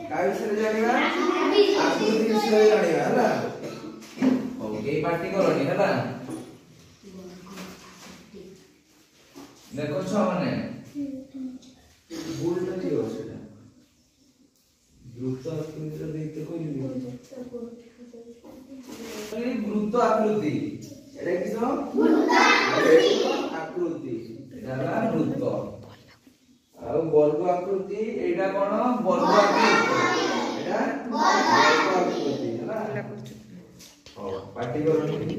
का विषय जानिबा आकृति विषय जानिबा हला ओके पार्टी करनी हला देखो छ माने बोल्ड दियो सेटा वृत्त आकृति देखते कोई नहीं वृत्त आकृति एटा किसो वृत्त आकृति एटा वृत्त आ वर्ग आकृति एटा कोन वर्ग आकृति एटा वर्ग आकृति हला ओ पार्टी करनी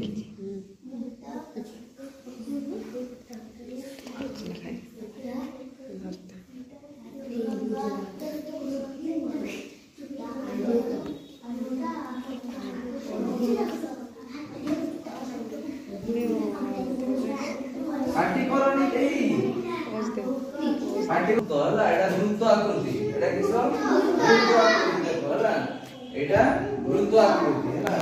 पार्टी करनी एई पार्टी तो हला एटा वृत्त आकृति एटा किसो वृत्त आकृति देखो हला एटा वृत्त आकृति हला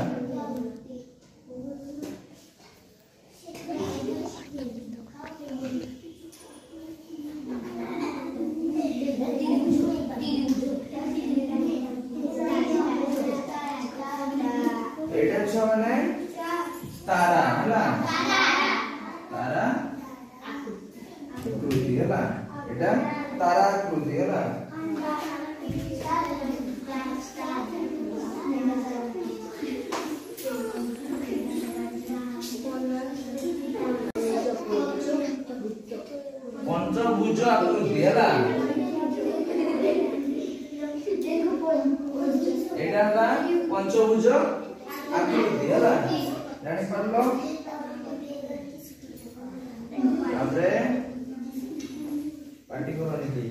एटा छ माने तारा हला तारा आकृति हला एटा तारा आकृति हला पंचभुज आकृति हला एटा हला पंचभुज आकृति हला जानि परलो तापरे पार्टी करनी थी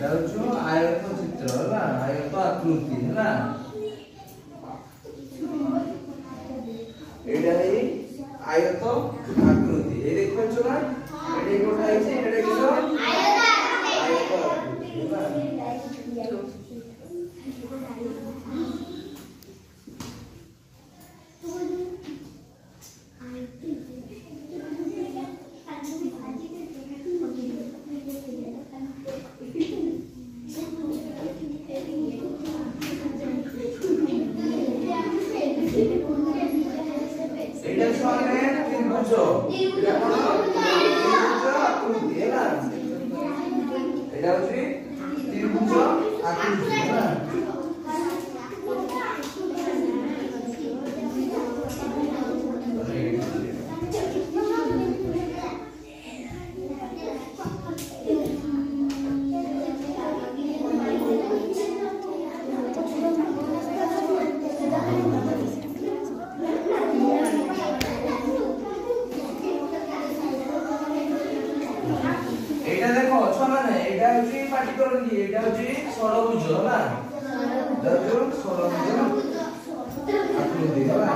दाउचो आयत चित्र हला आयत आकृति हला एटा ही आयत आकृति ए देखो छोरा एटा कोठा है एटा किसो आयत आकृति हला एटा छने त्रिभुज एटा कोन त्रिभुज आकृति हला एटा होची त्रिभुज आकृति हला एटा देखो छ माने एटा होची पार्टी करनी एटा होची षडभुज हला देखो षडभुज आकृति हला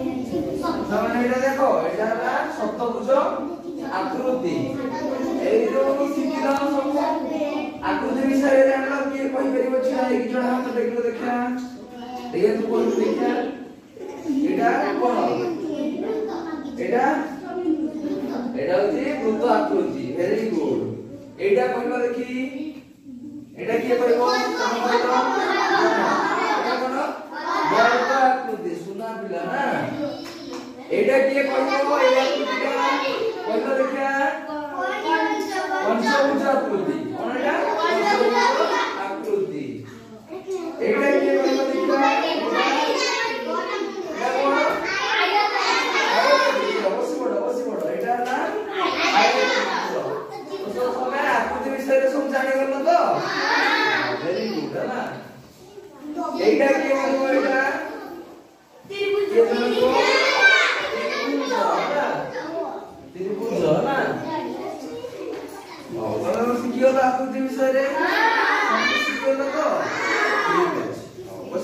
एटा देखो एटा हला सप्तभुज आकृति एई जो सिकिला सब आकृति विषय रे जानला के कहि परिबो छिना एक जण हाथ देखलो देखा देखा तू कोन देखा एटा कोन एटा एटा होची वृत्त आकृति वेरी गुड एटा कहलो देखी एटा के परिबो एटा कोन वर्ग आकृति सुना पिला ना एटा किए कहबो ए आकृतिटा कहलो देखा पंचभुज आकृति कोनटा पंचभुज आकृति एटा किए कहबो देखा अवश्य बड़ एटा ना आयत तो समय आकृति विषय रे सब जानि गलो तो वेरी गुड है ना एटा किए कहबो एटा त्रिभुज ना आकृति विषय